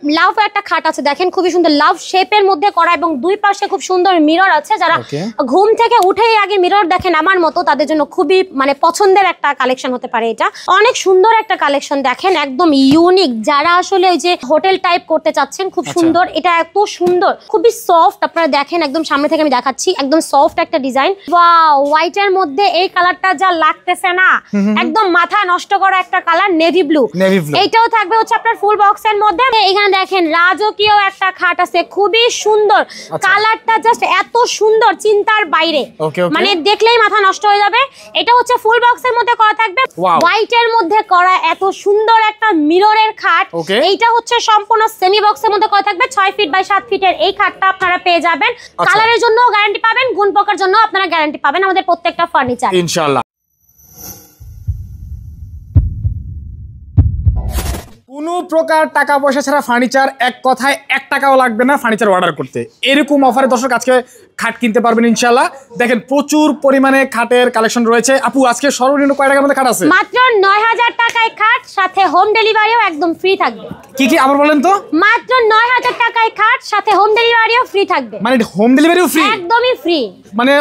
লাভ একটা খাট আছে দেখেন, খুবই সুন্দর লাভ শেপের মধ্যে করা এবং দুই পাশে খুব সুন্দর মিরর আছে। যারা ঘুম থেকে উঠেই আগে মিরর দেখেন আমার মতো, তাদের জন্য খুবই মানে পছন্দের একটা কালেকশন হতে পারে। এটা অনেক সুন্দর একটা কালেকশন দেখেন, একদম ইউনিক। যারা আসলে ওই যে হোটেল টাইপ করতে চাচ্ছেন, খুব সুন্দর। এটা এত সুন্দর, খুবই সফট। আপনারা দেখেন একদম সামনে থেকে আমি দেখাচ্ছি, একদম সফট একটা ডিজাইন। ওয়াও, হোয়াইটের মধ্যে এই কালারটা যা লাগতেছে না, একদম মাথা নষ্ট করা একটা কালার, নেভি ব্লু। এইটাও থাকবে হচ্ছে আপনার ফুল বক্সের মধ্যে। এখানে দেখেন রাজকীয় একটা খাট আছে, খুবই সুন্দর। কালারটা জাস্ট এত সুন্দর, চিন্তার বাইরে, মানে দেখলেই মাথা নষ্ট হয়ে যাবে। এটা হচ্ছে ফুল বক্সের মধ্যে করা থাকবে, হোয়াইটের মধ্যে করা এত সুন্দর একটা মিররের খাট। এইটা হচ্ছে সম্পূর্ণ সেমি বক্সের মধ্যে করা থাকবে। 6 ফিট বাই 7 ফিটের এই খাটটা আপনারা পেয়ে যাবেন। কালারের জন্য গ্যারান্টি পাবেন, গুণ পোকার জন্য আপনারা গ্যারান্টি পাবেন আমাদের প্রত্যেকটা ফার্নিচার ইনশাআল্লাহ। কোনো প্রকার টাকা পয়সা ছাড়া ফার্নিচার, এক কথায় 1 টাকাও লাগবে না ফার্নিচার অর্ডার করতে। এরকম অফারে দর্শক আজকে খাট কিনতে পারবেন ইনশাআল্লাহ। দেখেন প্রচুর পরিমাণে খাটের কালেকশন রয়েছে। আপু আজকে সর্বনিম্ন কয় টাকার মধ্যে খাট আছে? মাত্র 9000 টাকায় খাট, সাথে হোম ডেলিভারিও একদম ফ্রি থাকবে। কি কি আবার বলেন তো? মাত্র 9000 টাকায় খাট, সাথে হোম ডেলিভারিও ফ্রি থাকবে। মানে হোম ডেলিভারিও ফ্রি? একদমই ফ্রি। মানে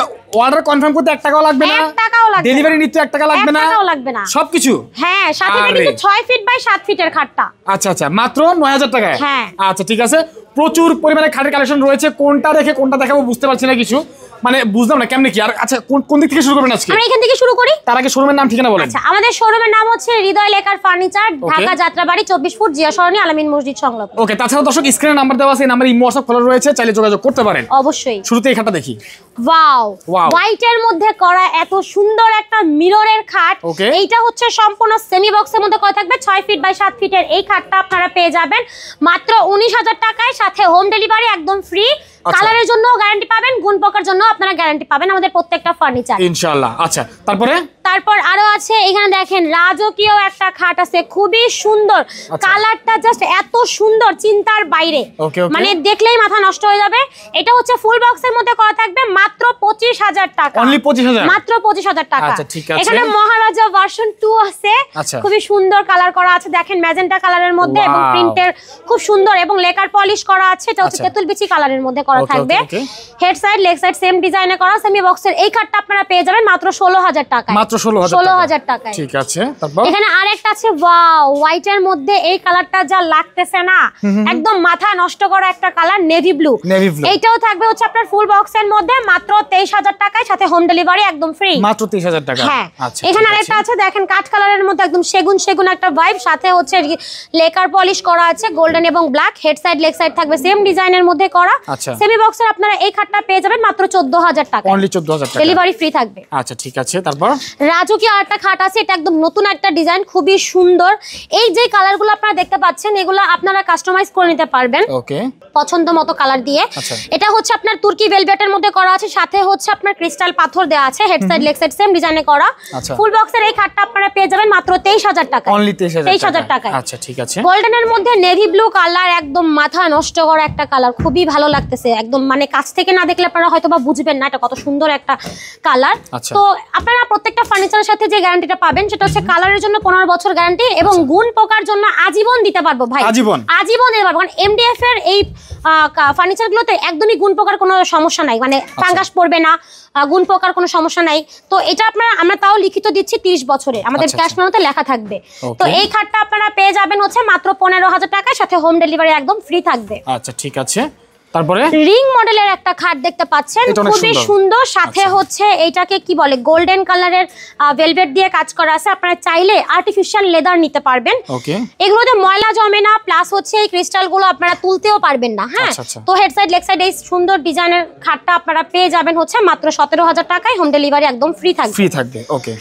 অর্ডার কনফার্ম করতে 1 টাকাও লাগবে না? 1 টাকাও লাগবে না। ডেলিভারি নিতে 1 টাকা লাগবে না? 1 টাকাও লাগবে না। সবকিছু? হ্যাঁ, সাথে কিন্তু 6 ফিট বাই 7 ফিটের খাটটা। আচ্ছা আচ্ছা, মাত্র 9000 টাকায়? হ্যাঁ। আচ্ছা ঠিক আছে, প্রচুর পরিমাণে খাটের কালেকশন রয়েছে। কোনটা রেখে কোনটা দেখাবো বুঝতে পারছি না কিছু, মানে বুঝলাম না কেমনে কি। আর আচ্ছা কোন দিক থেকে শুরু করবেন আজকে? আমরা এখান থেকে শুরু করি। তার আগে শোরুমের নাম ঠিকানা বলেন। আচ্ছা, আমাদের শোরুমের নাম হচ্ছে হৃদয় লেকার ফার্নিচার, ঢাকা যাত্রাবাড়ি 24 ফুট জিয়া সরণি আলামিন মসজিদ সংলগ্ন। ওকে, তাছাড়া দর্শক স্ক্রিনে নাম্বার দেওয়া আছে, এই নাম্বারে ইমো WhatsApp খোলা রয়েছে, চাইলে যোগাযোগ করতে পারেন। অবশ্যই। শুরুতে এই খাটটা দেখি। ওয়াও, হোয়াইটের মধ্যে করা এত সুন্দর একটা মিররের খাট। এইটা হচ্ছে সম্পূর্ণ সেমি বক্সের মধ্যে করা থাকবে। 6 ফিট বাই 7 ফিটের এই খাটটা আপনারা পেয়ে যাবেন মাত্র 19000 টাকায়, সাথে হোম ডেলিভারি একদম ফ্রি। কালারের জন্য গ্যারান্টি পাবেন, গুণ পোকার জন্য আপনারা গ্যারান্টি পাবেন আমাদের প্রত্যেকটা ফার্নিচার ইনশাআল্লাহ। আচ্ছা তারপর আরো আছে, এখানে দেখেন রাজকীয় একটা খাট আছে, খুবই সুন্দর। কালারটা জাস্ট এত সুন্দর, চিন্তার বাইরে, মানে দেখলেই মাথা নষ্ট হয়ে যাবে। এটা হচ্ছে ফুল বক্সের মধ্যে করা থাকবে মাত্র 25000 টাকা। অনলি 25000? মাত্র 25000 টাকা। আচ্ছা ঠিক আছে। এখানে মহারাজা ভার্সন 2 আছে, খুবই সুন্দর কালার করা আছে। দেখেন ম্যাজেন্টা কালারের মধ্যে এবং প্রিন্টের খুব সুন্দর, এবং লেকার পলিশ করা আছে। এটা হচ্ছে তেতুল বিচি কালারের মধ্যে করা থাকবে। Head side leg side same ডিজাইনে করা সেমি বক্সের এই খাটটা আপনারা পেয়ে যাবেন মাত্র 16000 টাকা। মাত্র 16000 টাকা। ঠিক আছে। তারপর এখানে আরেকটা আছে, ওয়াও, হোয়াইটের মধ্যে এই কালারটা যা লাগতেছে না, একদম মাথা নষ্ট করা একটা কালার, নেভি ব্লু। এইটাও থাকবে হচ্ছে আপনার ফুল বক্সের মধ্যে মাত্র 23000 টাকায়, সাথে হোম ডেলিভারি একদম ফ্রি। মাত্র 23000 টাকা। হ্যাঁ। আচ্ছা, এখানে আরেকটা আছে দেখেন, কাঠ কালারের মধ্যে একদম সেগুন একটা ভাইব, সাথে হচ্ছে লেকার পলিশ করা আছে গোল্ডেন এবং black. Head side leg side থাকবে সেম ডিজাইনের মধ্যে করা। সেমি বক্সের আপনারা এই খাটটা পেয়ে যাবেন মাত্র 14000 টাকা। অনলি 14000 টাকা। ডেলিভারি ফ্রি থাকবে। আচ্ছা ঠিক আছে। তারপর রাজকীয় আরেকটা খাট আছে, এটা একদম নতুন একটা ডিজাইন, খুবই সুন্দর। এই যে কালারগুলো আপনারা দেখতে পাচ্ছেন, এগুলো আপনারা কাস্টমাইজ করে নিতে পারবেন ওকে, পছন্দ মতো কালার দিয়ে। এটা হচ্ছে আপনার তুর্কি ভেলভেটের মধ্যে করা আছে, সাথে হচ্ছে আপনার ক্রিস্টাল পাথর দেওয়া আছে। Head side leg side same ডিজাইনে করা। ফুল বক্সের এই খাটটা আপনারা পেয়ে যাবেন মাত্র 23000 টাকা। অনলি 23000 টাকা। আচ্ছা ঠিক আছে। গোল্ডেনের মধ্যে নেভি ব্লু কালার, একদম মাথা নষ্ট করা একটা কালার, খুবই ভালো লাগতেছে। একদম মানে কাছ থেকে না দেখলে আপনারা হয়তো বা বুঝবেন না এটা কত সুন্দর একটা কালার। তো আপনারা প্রত্যেকটা ফার্নিচারের সাথে যে গ্যারান্টিটা পাবেন সেটা হচ্ছে কালারের জন্য 15 বছর গ্যারান্টি, এবং গুণ পোকার জন্য আজীবন দিতে পারবো ভাই। আজীবন দিতে পারবো, কারণ এমডিএফ এর এই ফার্নিচারগুলোতে একদমই গুণ পোকার কোনো সমস্যা নাই, মানে ফাঙ্গাস পড়বে না, গুণ পোকার কোনো সমস্যা নাই। তো এটা আমরা তাও লিখিত দিচ্ছি 30 বছরে, আমাদের ক্যাশ মেমোতে লেখা থাকবে। তো এই খাটটা আপনারা পেয়ে যাবেন হচ্ছে মাত্র 15000 টাকায়, সাথে হোম ডেলিভারি একদম ফ্রি থাকবে। আচ্ছা ঠিক আছে। তারপরে রিং মডেলের একটা খাট দেখতে পাচ্ছেন, খুবই সুন্দর। সাথে হচ্ছে এইটাকে কি বলে, গোল্ডেন কালারের ভেলভেট দিয়ে কাজ করা আছে। আপনারা চাইলে আর্টিফিশিয়াল লেদার নিতে পারবেন। এগুলোতে ময়লা জমে না, প্লাস হচ্ছে এই ক্রিস্টাল গুলো আপনারা তুলতেও পারবেন না। হ্যাঁ, তো হেড সাইড লেগ সাইড এই সুন্দর ডিজাইনের খাটটা আপনারা পেয়ে যাবেন হচ্ছে মাত্র 17000 টাকায়। হোম ডেলিভারি একদম ফ্রি থাকবে। ওকে।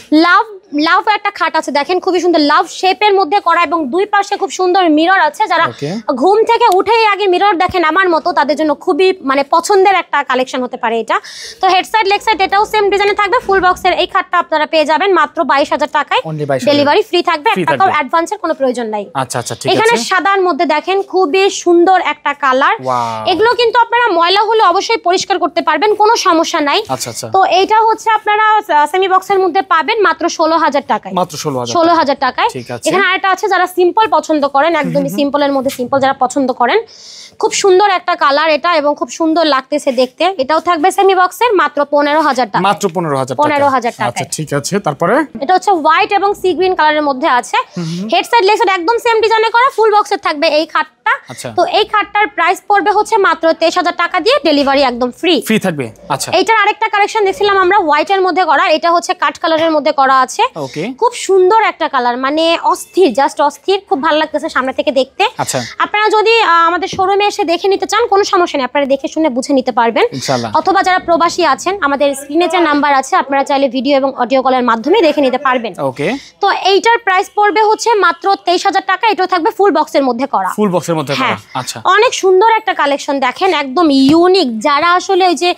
লাভ একটা খাট আছে দেখেন, খুবই সুন্দর লাভ শেপের মধ্যে করা, এবং দুই পাশে খুব সুন্দর মিরর আছে। যারা ঘুম থেকে উঠেই আগে মিরর দেখেন আমার মতো, তাদের জন্য খুবই মানে পছন্দের একটা কালেকশন হতে পারে এটা। তো হেড সাইড লেগ সাইড এটাও সেম ডিজাইনে থাকবে। ফুল বক্সের এই খাটটা আপনারা পেয়ে যাবেন মাত্র 22000 টাকায়। ডেলিভারি ফ্রি থাকবে, 1 টাকাও অ্যাডভান্সের কোনো প্রয়োজন নাই। আচ্ছা আচ্ছা ঠিক আছে। এখানে সাদার মধ্যে দেখেন খুবই সুন্দর একটা কালার। এগুলো কিন্তু আপনারা ময়লা হলে অবশ্যই পরিষ্কার করতে পারবেন, কোনো সমস্যা নাই। আচ্ছা আচ্ছা। তো এইটা হচ্ছে আপনারা সেমি বক্সের মধ্যে পাবেন মাত্র 16000 16,000 টাকায়, মাত্র 16,000 টাকায়। এখানে আরেকটা আছে যারা সিম্পল পছন্দ করেন, একদমই সিম্পলের মধ্যে সিম্পল যারা পছন্দ করেন, খুব সুন্দর একটা কালার এটা এবং খুব সুন্দর লাগতেছে দেখতে। এটাও থাকবে সেমি বক্সের, মাত্র 15,000 টাকা, মাত্র 15,000 টাকা। আচ্ছা ঠিক আছে, তারপরে এটা হচ্ছে হোয়াইট এবং সি গ্রিন কালারের মধ্যে আছে, হেড সাইড লেগ সাইড একদম সেম ডিজাইনে করা, ফুল বক্সের থাকবে এই খাটটা। তো এই খাটটার প্রাইস পড়বে হচ্ছে মাত্র 23,000 টাকা দিয়ে, ডেলিভারি একদম ফ্রি থাকবে। আচ্ছা এইটার আরেকটা কালেকশন দেখছিলাম আমরা হোয়াইটের মধ্যে করা, এটা হচ্ছে কাট কালারের মধ্যে করা আছে, খুব সুন্দর একটা কালার, মানে অস্থির, জাস্ট অস্থির, খুব ভালো লাগতেছে সামনে থেকে দেখতে। আপনারা যদি আমাদের শোরুমে এসে দেখে নিতে চান কোনো সমস্যা নেই, আপনারা দেখে শুনে বুঝে নিতে পারবেন, অথবা যারা প্রবাসী আছেন আমাদের স্ক্রিনে যে নাম্বার আছে আপনারা চাইলে ভিডিও এবং অডিও কলের মাধ্যমে দেখে নিতে পারবেন। তো এইটার প্রাইস পড়বে হচ্ছে মাত্র 23,000 টাকা, এটাও থাকবে ফুল বক্সের মধ্যে করা, ফুল বক্সের মধ্যে করা। আচ্ছা অনেক সুন্দর একটা কালেকশন দেখেন, একদম ইউনিক, যারা আসলে ওই যে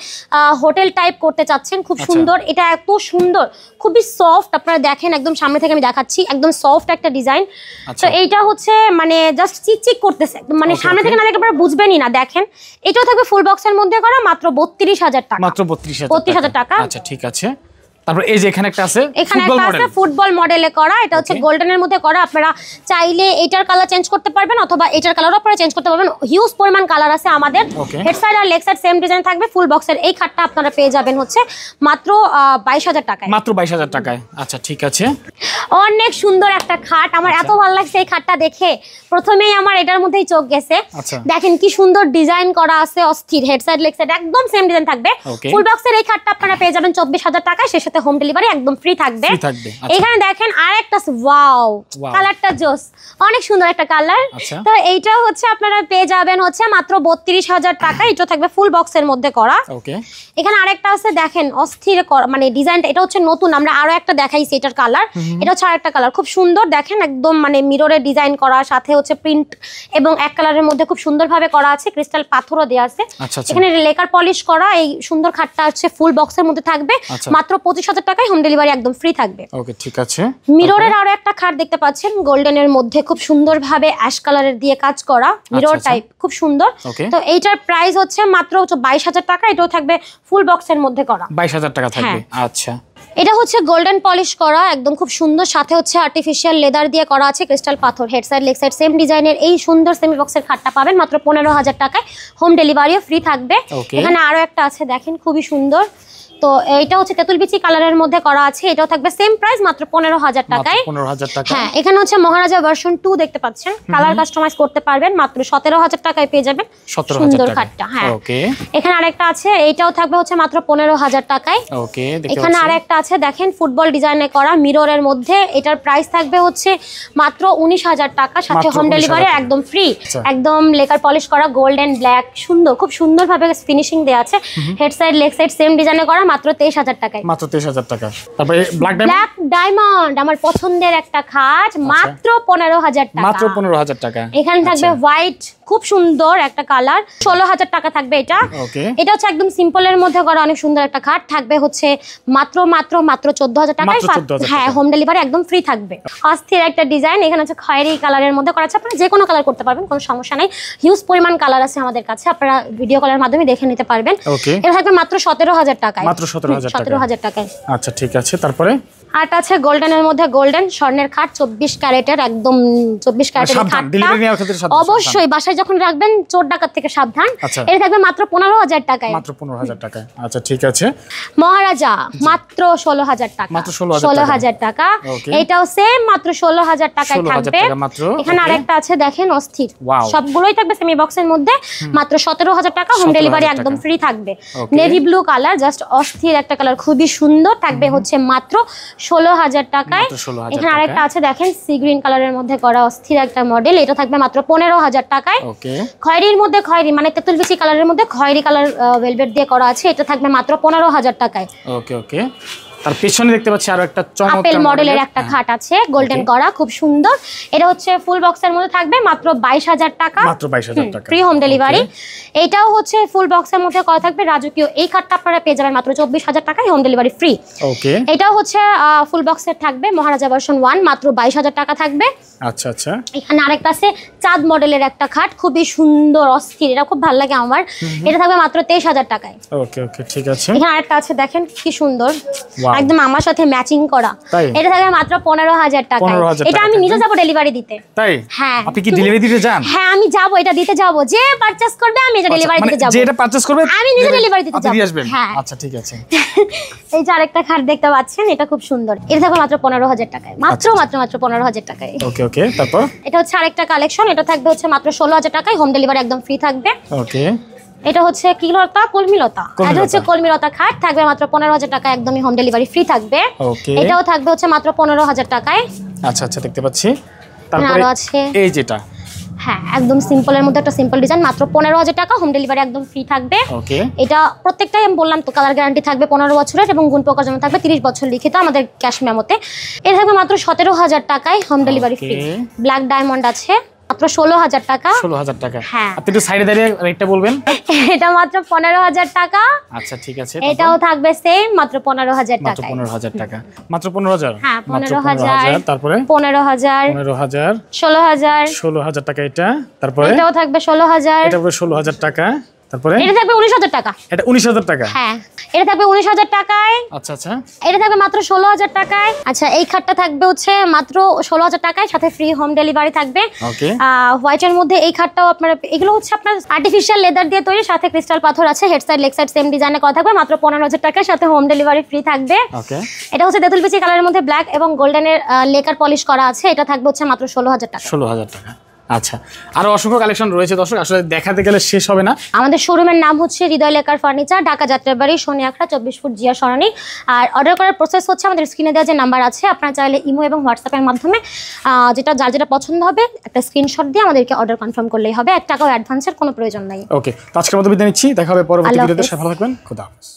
হোটেল টাইপ করতে চাচ্ছেন, খুব সুন্দর, এটা এত সুন্দর, খুবই সফট, আপনারা দেখেন একদম সামনে থেকে আমি দেখাচ্ছি, একদম সফট একটা ডিজাইন। তো এইটা হচ্ছে মানে জাস্ট চিকচিক করতেছে, মানে সামনে থেকে না দেখে আপনারা বুঝবেনই না। দেখেন এটাও থাকবে ফুল বক্সের মধ্যে করা, মাত্র 32,000 টাকা, মাত্র 32,000 টাকা। আচ্ছা ঠিক আছে, তারপর এই যে এখানে একটা আছে, এখানে একটা আছে ফুটবল মডেলে করা, এটা হচ্ছে গোল্ডেনের মধ্যে করা, আপনারা চাইলে এটার কালার চেঞ্জ করতে পারবেন অথবা এটার কালারও আপনারা চেঞ্জ করতে পারবেন, হিউজ পরিমাণ কালার আছে আমাদের। হেড সাইড আর লেগ সাইড সেম ডিজাইন থাকবে, ফুল বক্সের এই খাটটা আপনারা পেয়ে যাবেন হচ্ছে মাত্র 22,000 টাকায়, মাত্র 22,000 টাকায়। আচ্ছা ঠিক আছে, অনেক সুন্দর একটা খাট, আমার এত ভালো লাগছে এই খাটটা দেখে, প্রথমেই আমার এটার মধ্যেই চোখ গেছে। দেখেন কি সুন্দর ডিজাইন করা আছে, অস্থির, হেড সাইড লেগ সাইড একদম সেম ডিজাইন থাকবে। ফুল বক্সের এই খাটটা আপনারা পেয়ে যাবেন 24,000 টাকায়, সে সাথে হোম ডেলিভারি একদম ফ্রি থাকবে। এখানে দেখেন আরেকটা, ওয়াও কালারটা জোস, অনেক সুন্দর একটা কালার। তো এইটা হচ্ছে আপনারা পেয়ে যাবেন হচ্ছে মাত্র 32,000 টাকা, এটা থাকবে ফুল বক্সের মধ্যে করা। এখানে আরেকটা আছে দেখেন অস্থির, মানে ডিজাইনটা এটা হচ্ছে নতুন, আমরা আরো একটা দেখাইছি এটার কালার, এটা হচ্ছে আরেকটা কালার, খুব সুন্দর দেখেন, একদম মানে মিররের ডিজাইন করা, সাথে হচ্ছে প্রিন্ট এবং এক কালারের মধ্যে খুব সুন্দরভাবে করা আছে, ক্রিস্টাল পাথরও দেওয়া আছে। এখানে লেকার পলিশ করা এই সুন্দর খাটটা হচ্ছে ফুল বক্সের মধ্যে থাকবে, মাত্র 25,000 টাকায় হোম ডেলিভারি একদম ফ্রি থাকবে। ওকে ঠিক আছে, মিররের আরো একটা খাট দেখতে পাচ্ছেন গোল্ডেনের মধ্যে, খুব সুন্দরভাবে অ্যাশ কালারের দিয়ে কাজ করা, মিরর টাইপ, খুব সুন্দর। তো এইটার প্রাইস হচ্ছে মাত্র 22,000 টাকা, এটাও থাকবে ফুল বক্সের মধ্যে করা, 22,000 টাকা থাকবে। আচ্ছা এটা হচ্ছে গোল্ডেন পলিশ করা, একদম খুব সুন্দর, সাথে হচ্ছে আর্টিফিশিয়াল লেদার দিয়ে করা আছে, ক্রিস্টাল পাথর, head side leg side same ডিজাইনের এই সুন্দর সেমি বক্সের খাটটা পাবেন মাত্র 15,000 টাকায়, হোম ডেলিভারিও ফ্রি থাকবে। এখানে আরো একটা আছে দেখেন খুবই সুন্দর, তো এটা হচ্ছে তেঁতুল বিচি কালারের মধ্যে করা আছে, এটাও থাকবে সেম প্রাইস মাত্র 15,000 টাকায়। হ্যাঁ এখানে হচ্ছে মহারাজা ভার্সন 2 দেখতে পাচ্ছেন, কালার কাস্টমাইজ করতে পারবেন, মাত্র 17,000 টাকায় পেয়ে যাবেন সুন্দর খাটটা। হ্যাঁ এখানে আরেকটা আছে, এইটাও থাকবে হচ্ছে মাত্র 15,000 টাকায়। এখানে আরেকটা আছে দেখেন ফুটবল ডিজাইনে করা মিররের মধ্যে, এটার প্রাইস থাকবে হচ্ছে মাত্র 19,000 টাকা, সাথে হোম ডেলিভারি একদম ফ্রি, একদম লেকার পলিশ করা, গোল্ড এন্ড ব্ল্যাক, সুন্দর, খুব সুন্দর ভাবে ফিনিশিং দেওয়া আছে, head side leg side same ডিজাইনে করা, মাত্র 23,000 টাকায়, মাত্র 23,000 টাকা। তারপরে ব্ল্যাক ডায়মন্ড আমার পছন্দের একটা খাট, মাত্র 15,000 টাকা, মাত্র 15,000 টাকা। এখানে থাকবে হোয়াইট, খুব সুন্দর একটা কালার, 16,000 টাকা থাকবে এটা। এটা হচ্ছে একদম সিম্পলের মধ্যে করা, অনেক সুন্দর একটা খাট, থাকবে হচ্ছে মাত্র 14,000 টাকায়। হ্যাঁ হোম ডেলিভারি একদম ফ্রি থাকবে। অস্থির একটা ডিজাইন, এখানে হচ্ছে খয়েরি কালারের মধ্যে করা আছে, আপনারা যে কোনো কালার করতে পারবেন, কোনো সমস্যা নাই, হিউজ পরিমাণ কালার আছে আমাদের কাছে, আপনারা ভিডিও কলের মাধ্যমে দেখে নিতে পারবেন। এটা থাকবে মাত্র 17,000 টাকায়, মাত্র 17,000 টাকায়। আচ্ছা ঠিক আছে, তারপরে আরটা আছে গোল্ডেনের মধ্যে, গোল্ডেন স্বর্ণের খাট, 24 ক্যারেটের, একদম 24 ক্যারেটের খাট, অবশ্যই বাসায় যখন রাখবেন চোর ডাকাত থেকে সাবধান। এটা থাকবে মাত্র 15,000 টাকায়, মাত্র 15,000 টাকায়। আচ্ছা ঠিক আছে, মহারাজা মাত্র 16,000 টাকা, মাত্র 16,000 টাকা। এটাও সেম মাত্র 16,000 টাকায় থাকবে। এখানে আরেকটা আছে দেখেন অস্থির, সবগুলোই থাকবে সেমি বক্সের মধ্যে, মাত্র 17,000 টাকা, হোম ডেলিভারি একদম ফ্রি থাকবে। নেভি ব্লু কালার, জাস্ট অস্থির একটা কালার, খুবই সুন্দর, থাকবে হচ্ছে মাত্র 16,000 টাকায়। এখানে আরেকটা আছে দেখেন সি গ্রিন কালারের মধ্যে করা, অস্থির একটা মডেল, এটা থাকবে মাত্র 15,000 টাকায়। খয়েরির মধ্যে খয়েরি মানে তেঁতুল বিচি কালারের মধ্যে খয়েরি কালার ভেলভেট দিয়ে করা আছে, এটা থাকবে মাত্র 15,000 টাকায়। ওকে ওকে, তার পেছনে দেখতে পাচ্ছি আরো একটা চমৎকার আপেল মডেলের একটা খাট আছে, গোল্ডেন করা, খুব সুন্দর, এটা হচ্ছে ফুল বক্সের মধ্যে থাকবে মাত্র 22,000 টাকা, মাত্র 22,000 টাকা, ফ্রি হোম ডেলিভারি। এটাও হচ্ছে ফুল বক্সের মধ্যে করা থাকবে, রাজকীয় এই খাটটা আপনারা পেয়ে যাবেন মাত্র 24,000 টাকায়, হোম ডেলিভারি ফ্রি। ওকে, এটাও হচ্ছে ফুল বক্সের থাকবে, মহারাজা ভার্সন 1, মাত্র 22,000 টাকা থাকবে। আচ্ছা আচ্ছা, এখানে আরেকটা আছে চাঁদ মডেলের একটা খাট, খুবই সুন্দর, অস্থির, এটা খুব ভালো লাগে আমার, এটা থাকবে মাত্র 23,000 টাকায়। ওকে ওকে ঠিক আছে। এখানে আরেকটা আছে দেখেন কি সুন্দর, একদম আমার সাথে ম্যাচিং করা। এটা থাকবে মাত্র 15,000 টাকা। এটা আমি নিজে যাব ডেলিভারি দিতে। তাই? হ্যাঁ। আপনি কি ডেলিভারি দিতে যান? হ্যাঁ আমি যাব, এটা দিতে যাব। যে পারচেজ করবে আমি এটা ডেলিভারি দিতে যাব। যে এটা পারচেজ করবে আমি নিজে ডেলিভারি দিতে যাব। আপনি দিয়ে আসবেন? হ্যাঁ আচ্ছা ঠিক আছে। এই যে আরেকটা খাট দেখতে পাচ্ছেন, এটা খুব সুন্দর। এটা থাকবে মাত্র 15,000 টাকায়। মাত্র 15,000 টাকায়। ওকে ওকে, তারপর এটা হচ্ছে আরেকটা কালেকশন। এটা থাকবে হচ্ছে মাত্র 16,000 টাকায়। হোম ডেলিভারি একদম ফ্রি থাকবে। ওকে। এটা হচ্ছে কি লতা? কলমিলতা। এটা হচ্ছে কলমিলতা খাট, থাকবে মাত্র 15,000 টাকা, একদমই হোম ডেলিভারি ফ্রি থাকবে। ওকে। এটাও থাকবে হচ্ছে মাত্র 15,000 টাকায়। আচ্ছা আচ্ছা, দেখতে পাচ্ছি। তারপরে আছে এই যেটা, হ্যাঁ একদম সিম্পলের মধ্যে একটা সিম্পল ডিজাইন, মাত্র 15,000 টাকা, হোম ডেলিভারি একদম ফ্রি থাকবে। ওকে। এটা প্রত্যেকটাই আমি বললাম তো কালার গ্যারান্টি থাকবে 15 বছরের এবং গুণ পোকার জন্য থাকবে 30 বছর লিখিত আমাদের ক্যাশ মেমোতে। এটা থাকবে মাত্র 17,000 টাকায়, home delivery free. Black diamond আছে মাত্র 16,000 টাকা। 16,000 টাকা। হ্যাঁ। আপনি একটু সাইডে দাঁড়িয়ে রেটটা বলবেন। এটা মাত্র 15,000 টাকা। আচ্ছা ঠিক আছে। এটাও থাকবে সেম মাত্র 15,000 টাকা। মাত্র 15,000 টাকা। মাত্র 15,000? হ্যাঁ 15,000। তারপরে 15,000, 15,000, 16,000, 16,000 টাকা এটা। তারপরে এটাও থাকবে 16,000। এটা পুরো 16,000 টাকা। তারপরে এটা থাকবে 19,000 টাকা। এটা 19,000 টাকা। হ্যাঁ এটা থাকবে 19,000 টাকায়। আচ্ছা আচ্ছা। এটা থাকবে মাত্র 16,000 টাকায়। আচ্ছা এই খাটটা থাকবে হচ্ছে মাত্র 16,000 টাকায়, সাথে ফ্রি হোম ডেলিভারি থাকবে। ওকে। হোয়াইটের মধ্যে এই খাটটাও আপনারা, এগুলো হচ্ছে আপনার আর্টিফিশিয়াল লেদার দিয়ে তৈরি, সাথে ক্রিস্টাল পাথর আছে। Head side leg side same ডিজাইনে করা থাকবে, মাত্র 15,000 টাকার সাথে হোম ডেলিভারি ফ্রি থাকবে। ওকে। এটা হচ্ছে তেঁতুল বিচি কালারের মধ্যে ব্ল্যাক এবং গোল্ডেনের লেকার পলিশ করা আছে। এটা থাকবে হচ্ছে মাত্র 16,000 টাকা। 16,000 টাকা। আচ্ছা, আরো অসংখ্য কালেকশন রয়েছে দর্শক, আসলে দেখাতে গেলে শেষ হবে না। আমাদের শোরুমের নাম হচ্ছে হৃদয় লেকার ফার্নিচার, ঢাকা যাত্রাবাড়ি, শনি আখড়া, 24 ফুট জিয়া সরণি। আর অর্ডার করার প্রসেস হচ্ছে আমাদের স্ক্রিনে দেওয়া যে নাম্বার আছে, আপনারা চাইলে ইমো এবং হোয়াটসঅ্যাপের মাধ্যমে যার যেটা পছন্দ হবে একটা স্ক্রিনশট দিয়ে আমাদেরকে অর্ডার কনফার্ম করলেই হবে। 1 টাকাও অ্যাডভান্সের কোনো প্রয়োজন নাই। ওকে, তো আজকের মতো বিদায় নিচ্ছি, দেখা হবে পরবর্তী ভিডিওতে। ভালো থাকবেন, খোদা হাফেজ।